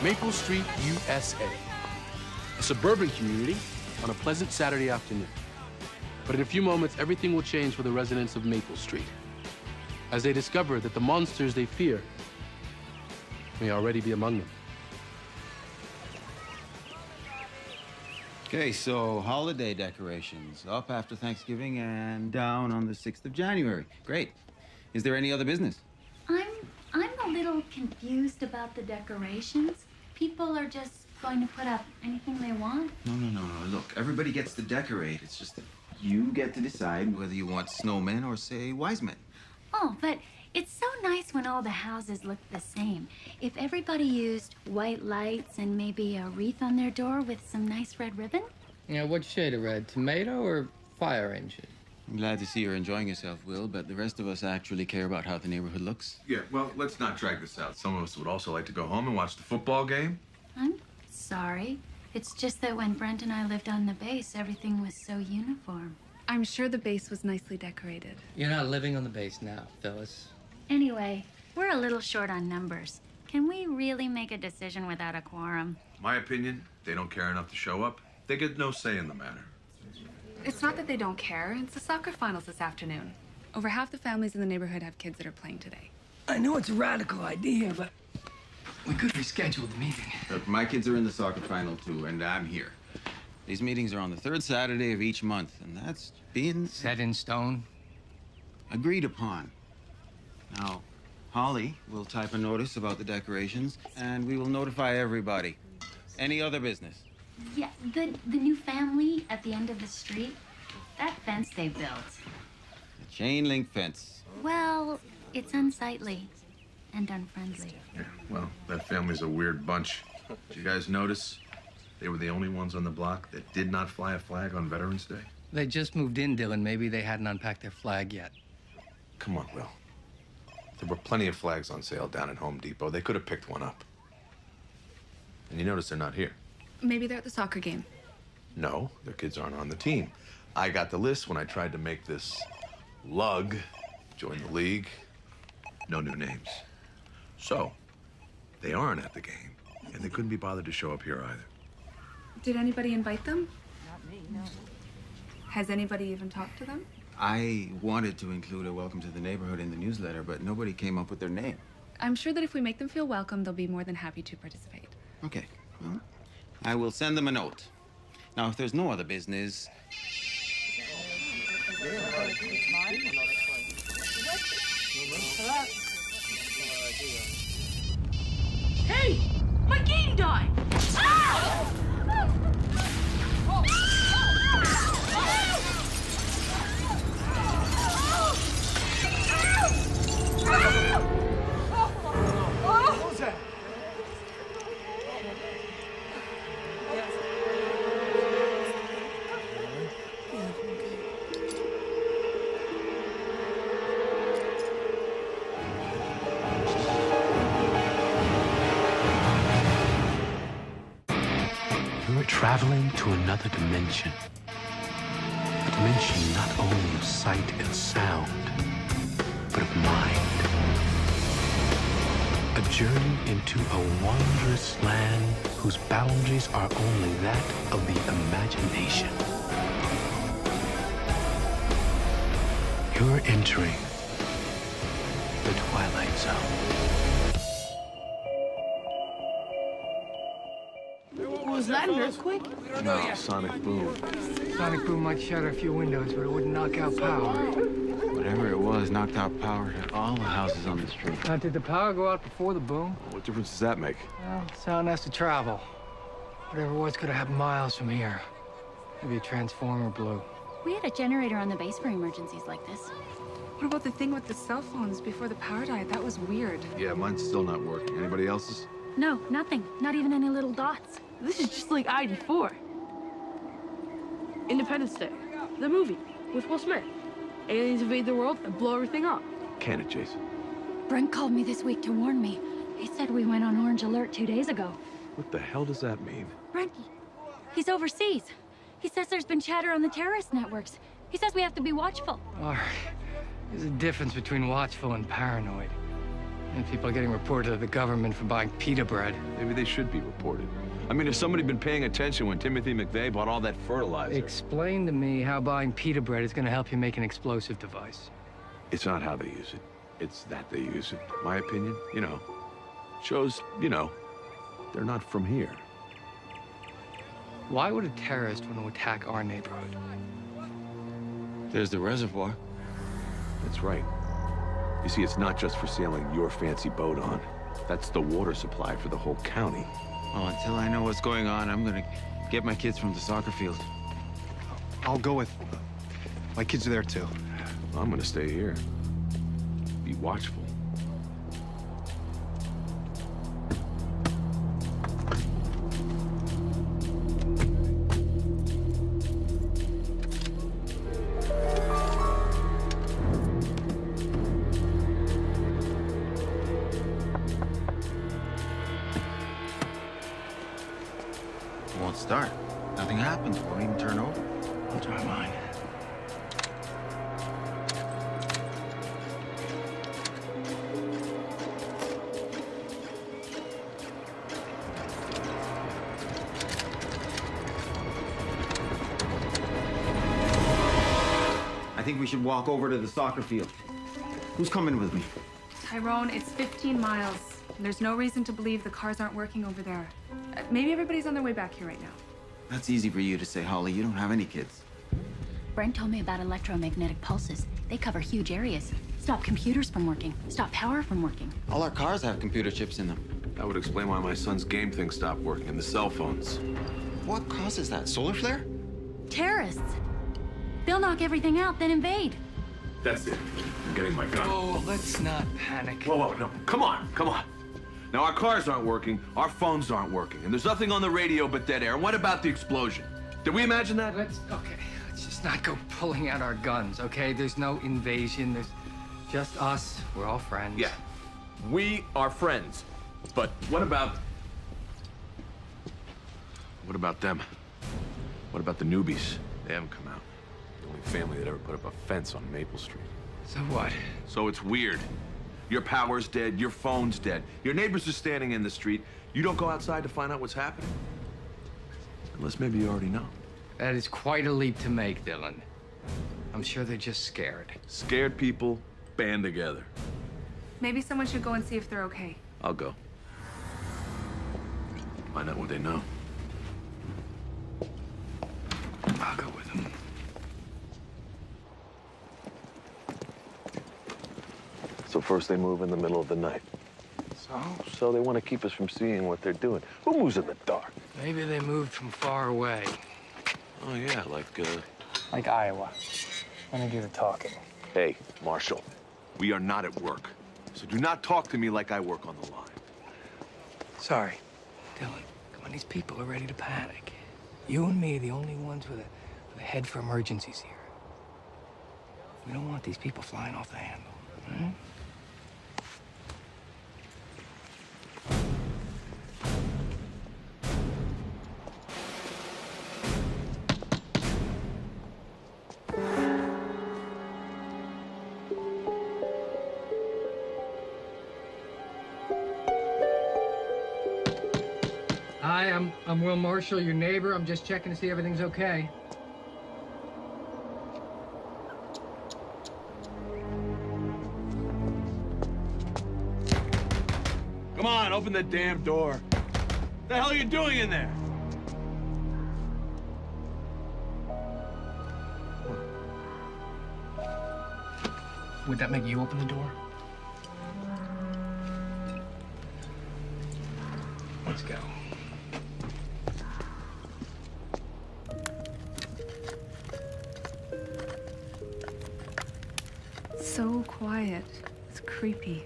Maple Street, USA. A suburban community on a pleasant Saturday afternoon. But in a few moments, everything will change for the residents of Maple Street as they discover that the monsters they fear may already be among them. Okay, so holiday decorations up after Thanksgiving and down on the 6th of January. Great. Is there any other business? I'm a little confused about the decorations. People are just going to put up anything they want. No. Look, everybody gets to decorate. It's just that you get to decide whether you want snowmen or, say, wise men. Oh, but it's so nice when all the houses look the same. If everybody used white lights and maybe a wreath on their door with some nice red ribbon. Yeah, what shade of red? Tomato or fire engine? I'm glad to see you're enjoying yourself, Will, but the rest of us actually care about how the neighborhood looks. Yeah, well, let's not drag this out. Some of us would also like to go home and watch the football game. I'm sorry. It's just that when Brent and I lived on the base, everything was so uniform. I'm sure the base was nicely decorated. You're not living on the base now, Phyllis. Anyway, we're a little short on numbers. Can we really make a decision without a quorum? My opinion, they don't care enough to show up. They get no say in the matter. It's not that they don't care. It's the soccer finals this afternoon. Over half the families in the neighborhood have kids that are playing today. I know it's a radical idea, but we could reschedule the meeting. Look, my kids are in the soccer final, too, and I'm here. These meetings are on the third Saturday of each month, and that's being Set in stone? agreed upon. Now, Holly will type a notice about the decorations, and we will notify everybody. Any other business? Yeah, the new family at the end of the street, that fence they built. A chain link fence. Well, it's unsightly and unfriendly. Yeah, well, that family's a weird bunch. Did you guys notice? They were the only ones on the block that did not fly a flag on Veterans Day. They just moved in, Dylan. Maybe they hadn't unpacked their flag yet. Come on, Will. There were plenty of flags on sale down at Home Depot. They could have picked one up. And you notice they're not here. Maybe they're at the soccer game. No, their kids aren't on the team. I got the list when I tried to make this lug join the league. No new names. So, they aren't at the game, and they couldn't be bothered to show up here either. Did anybody invite them? Not me, no. Has anybody even talked to them? I wanted to include a welcome to the neighborhood in the newsletter, but nobody came up with their name. I'm sure that if we make them feel welcome, they'll be more than happy to participate. Okay, well, I will send them a note. Now, if there's no other business... Hey! My game died! Ah! What was that? You're traveling to another dimension. A dimension not only of sight and sound, but of mind. A journey into a wondrous land whose boundaries are only that of the imagination. You're entering the Twilight Zone. Was that an earthquake? No, sonic boom. Sonic boom might shatter a few windows, but it wouldn't knock out power. Whatever it was knocked out power to all the houses on the street. Now, did the power go out before the boom? What difference does that make? Well, sound has to travel. Whatever it was could have happened miles from here. Maybe a transformer blew. We had a generator on the base for emergencies like this. What about the thing with the cell phones before the power died? That was weird. Yeah, mine's still not working. Anybody else's? No, nothing. Not even any little dots. This is just like ID4. Independence Day, the movie with Will Smith. Aliens invade the world and blow everything up. Can it, Jason? Brent called me this week to warn me. He said we went on orange alert 2 days ago. What the hell does that mean? Brent, he's overseas. He says there's been chatter on the terrorist networks. He says we have to be watchful. All right. There's a difference between watchful and paranoid. And people are getting reported to the government for buying pita bread. Maybe they should be reported. I mean, if somebody had been paying attention when Timothy McVeigh bought all that fertilizer... Explain to me how buying pita bread is going to help you make an explosive device. It's not how they use it. It's that they use it. My opinion, you know, shows, you know, they're not from here. Why would a terrorist want to attack our neighborhood? There's the reservoir. That's right. You see, it's not just for sailing your fancy boat on. That's the water supply for the whole county. Well, until I know what's going on, I'm gonna get my kids from the soccer field. I'll go with... my kids are there, too. Well, I'm gonna stay here. Be watchful. It won't start. Nothing happens. Won't even turn over. I'll try mine. I think we should walk over to the soccer field. Who's coming with me? Tyrone, it's 15 miles. There's no reason to believe the cars aren't working over there. Maybe everybody's on their way back here right now. That's easy for you to say, Holly. You don't have any kids. Brent told me about electromagnetic pulses. They cover huge areas. Stop computers from working. Stop power from working. All our cars have computer chips in them. That would explain why my son's game thing stopped working and the cell phones. What causes that? Solar flare? Terrorists. They'll knock everything out, then invade. That's it. I'm getting my gun. Oh, let's not panic. Whoa, no. Come on, come on. Now, our cars aren't working, our phones aren't working, and there's nothing on the radio but dead air. And what about the explosion? Did we imagine that? Let's just not go pulling out our guns, okay? There's no invasion. There's just us. We're all friends. Yeah, we are friends. But what about them? What about the newbies? They haven't come out. The only family that ever put up a fence on Maple Street. So what? So it's weird. Your power's dead, your phone's dead. Your neighbors are standing in the street. You don't go outside to find out what's happening. Unless maybe you already know. That is quite a leap to make, Dylan. I'm sure they're just scared. Scared people band together. Maybe someone should go and see if they're okay. I'll go. Find out what they know. I'll go with them. So first they move in the middle of the night. So they want to keep us from seeing what they're doing. Who moves in the dark? Maybe they moved from far away. Oh, yeah, Like Iowa. When they do the talking. Hey, Marshal, we are not at work. So do not talk to me like I work on the line. Sorry. Dylan, come on, these people are ready to panic. You and me are the only ones with a head for emergencies here. We don't want these people flying off the handle. Hmm? Hi, I'm Will Marshall, your neighbor. I'm just checking to see everything's okay. Come on, open the damn door. What the hell are you doing in there? Would that make you open the door? Let's go. So quiet. It's creepy.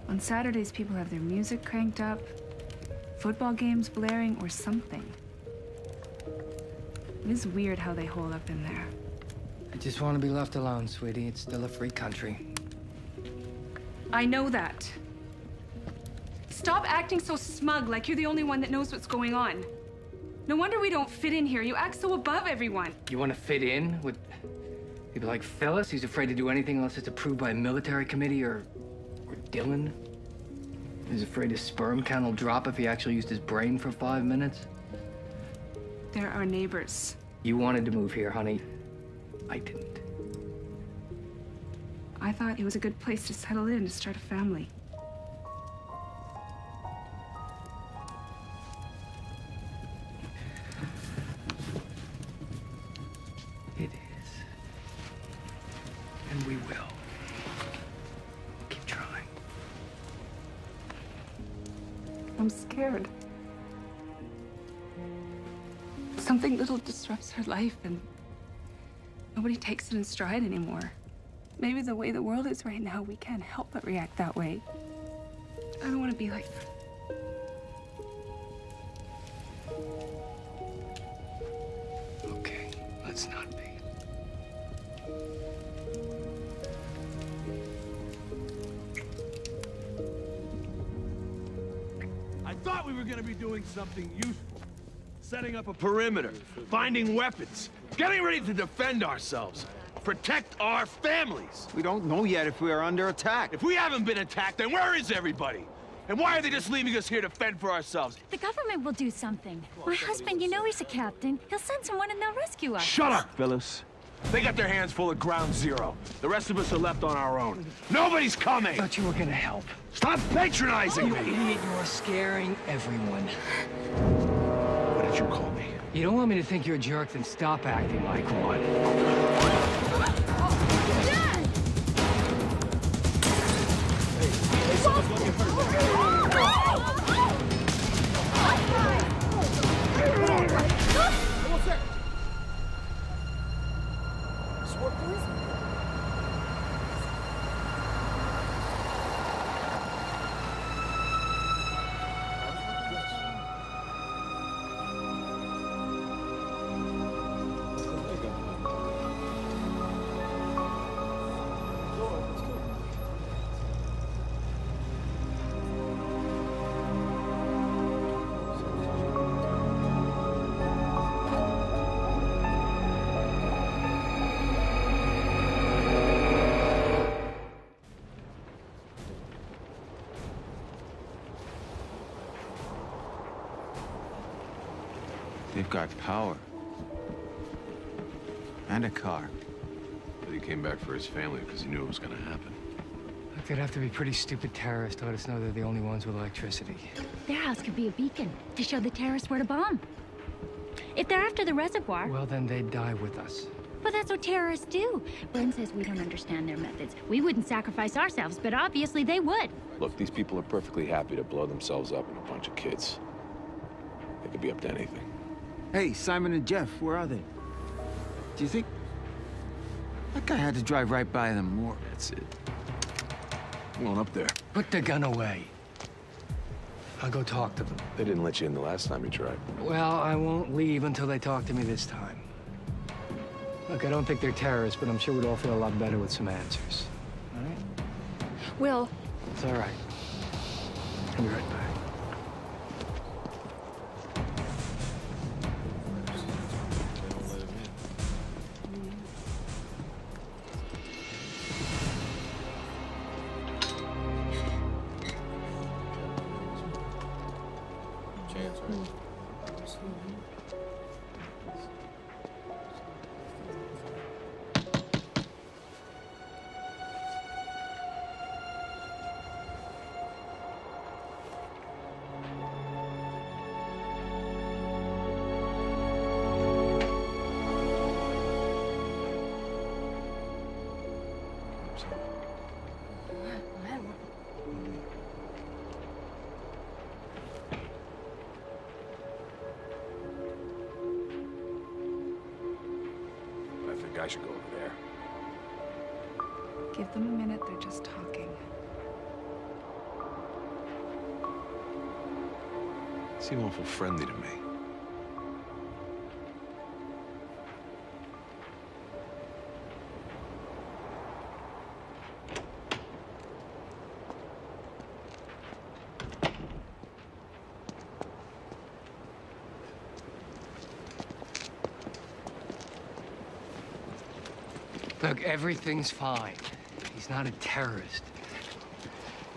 On Saturdays, people have their music cranked up, football games blaring, or something. It is weird how they hold up in there. I just want to be left alone, sweetie. It's still a free country. I know that. Stop acting so smug, like you're the only one that knows what's going on. No wonder we don't fit in here. You act so above everyone. You want to fit in with people like Phyllis? He's afraid to do anything unless it's approved by a military committee, or Dylan is afraid his sperm count will drop if he actually used his brain for 5 minutes? They're our neighbors. You wanted to move here, honey. I didn't. I thought it was a good place to settle in, to start a family. It is. And we will. Keep trying. I'm scared. Something little disrupts her life and nobody takes it in stride anymore. Maybe the way the world is right now, we can't help but react that way. I don't want to be like that. Okay, let's not be. I thought we were gonna be doing something useful. Setting up a perimeter, finding weapons, getting ready to defend ourselves. Protect our families. We don't know yet if we are under attack. If we haven't been attacked, then where is everybody? And why are they just leaving us here to fend for ourselves? The government will do something. My husband, you know he's a captain. He'll send someone and they'll rescue us. Shut up, Phyllis. They got their hands full of ground zero. The rest of us are left on our own. Nobody's coming! I thought you were gonna help. Stop patronizing You me! idiot, you're scaring everyone. What did you call me? You don't want me to think you're a jerk, then stop acting like one. They've got power. And a car. But he came back for his family because he knew it was going to happen. Look, they'd have to be pretty stupid terrorists to let us know they're the only ones with electricity. Their house could be a beacon to show the terrorists where to bomb. If they're after the reservoir... Well, then they'd die with us. But that's what terrorists do. Bren says we don't understand their methods. We wouldn't sacrifice ourselves, but obviously they would. Look, these people are perfectly happy to blow themselves up in a bunch of kids. They could be up to anything. Hey, Simon and Jeff, where are they? Do you think... That guy had to drive right by them more. That's it. Come on up there. Put the gun away. I'll go talk to them. They didn't let you in the last time you tried. Well, I won't leave until they talk to me this time. Look, I don't think they're terrorists, but I'm sure we'd all feel a lot better with some answers. All right? Will. It's all right. I'll be right back. I should go over there. Give them a minute, they're just talking. They seem awful friendly to me. Look, everything's fine. He's not a terrorist.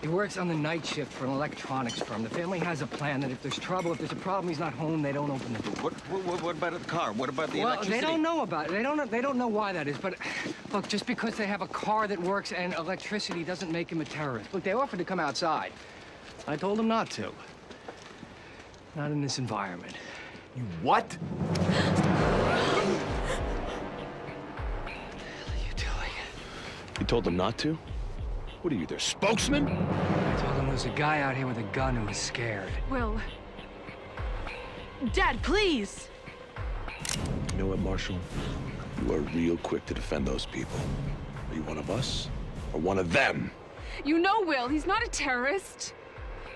He works on the night shift for an electronics firm. The family has a plan that if there's trouble, if there's a problem, he's not home, they don't open the door. What about the car? What about the electricity? They don't know about it. They don't know why that is, but look, just because they have a car that works and electricity doesn't make him a terrorist. Look, they offered to come outside. I told them not to. Not in this environment. You what? What are you doing? You told them not to? What are you, their spokesman? I told them there was a guy out here with a gun who was scared. Will. Dad, please! You know what, Marshall? You are real quick to defend those people. Are you one of us or one of them? You know Will, he's not a terrorist.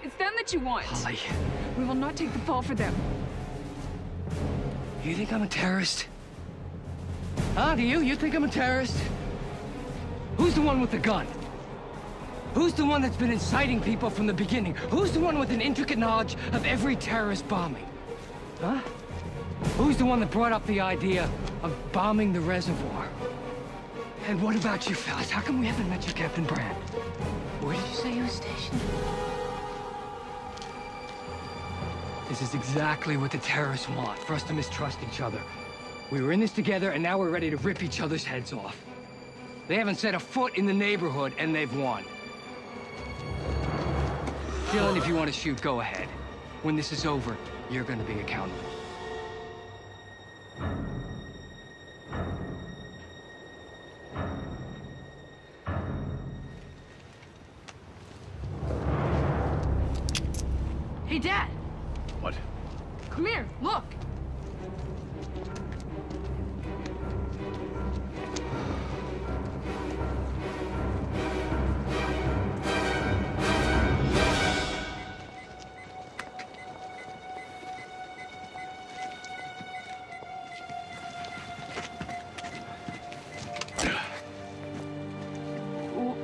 It's them that you want. Holly. We will not take the fall for them. You think I'm a terrorist? Huh, do you? You think I'm a terrorist? Who's the one with the gun? Who's the one that's been inciting people from the beginning? Who's the one with an intricate knowledge of every terrorist bombing? Huh? Who's the one that brought up the idea of bombing the reservoir? And what about you fellas? How come we haven't met you, Captain Brand? Where did you say you were stationed? This is exactly what the terrorists want, for us to mistrust each other. We were in this together, and now we're ready to rip each other's heads off. They haven't set a foot in the neighborhood, and they've won. Dylan, if you want to shoot, go ahead. When this is over, you're going to be accountable. Hey, Dad! What? Come here, look!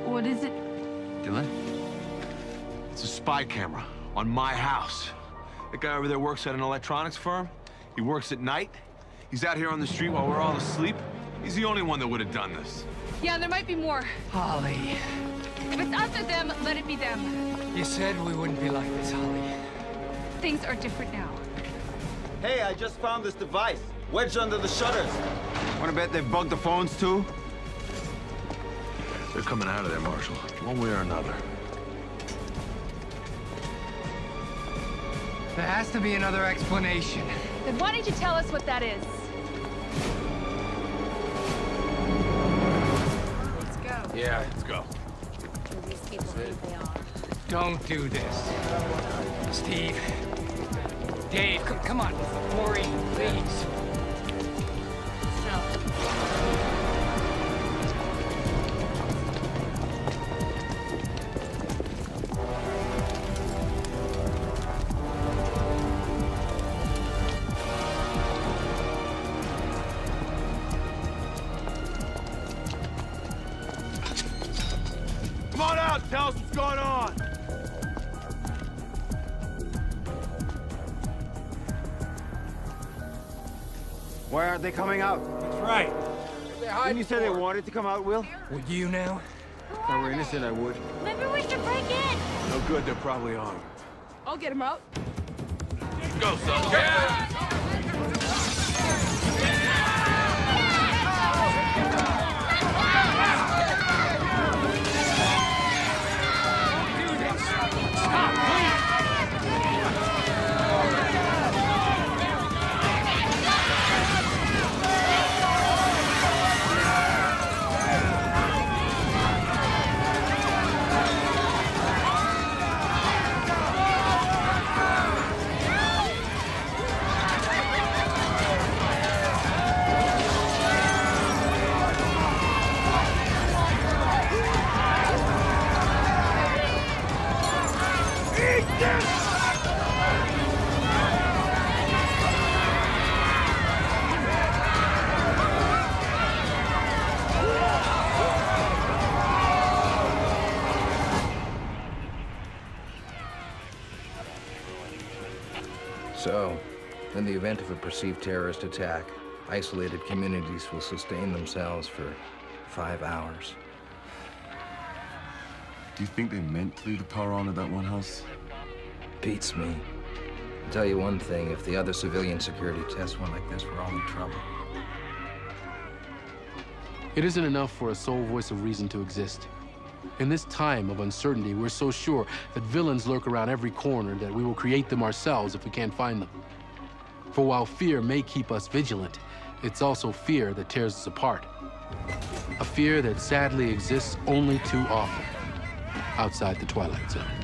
What is it? Dylan? It's a spy camera on my house. That guy over there works at an electronics firm. He works at night. He's out here on the street while we're all asleep. He's the only one that would have done this. Yeah, there might be more. Holly. If it's us or them, let it be them. You said we wouldn't be like this, Holly. Things are different now. Hey, I just found this device. Wedged under the shutters. Wanna bet they've bugged the phones too? They're coming out of there, Marshal, one way or another. There has to be another explanation. Then why don't you tell us what that is? Let's go. Yeah, let's go. These people think they are. Don't do this. Steve. Dave, come on. Maureen, please. Come on out, tell us what's going on. Why aren't they coming out? That's right. Didn't you say they wanted to come out, Will? Would you now? If I were innocent, I would. Maybe we should break in. No good, they're probably armed. I'll get him out. Go, son. So, in the event of a perceived terrorist attack, isolated communities will sustain themselves for 5 hours. Do you think they meant to leave the power on at that one house? Beats me. I'll tell you one thing, if the other civilian security tests went like this, we're all in trouble. It isn't enough for a sole voice of reason to exist. In this time of uncertainty, we're so sure that villains lurk around every corner that we will create them ourselves if we can't find them. For while fear may keep us vigilant, it's also fear that tears us apart. A fear that sadly exists only too often outside the Twilight Zone.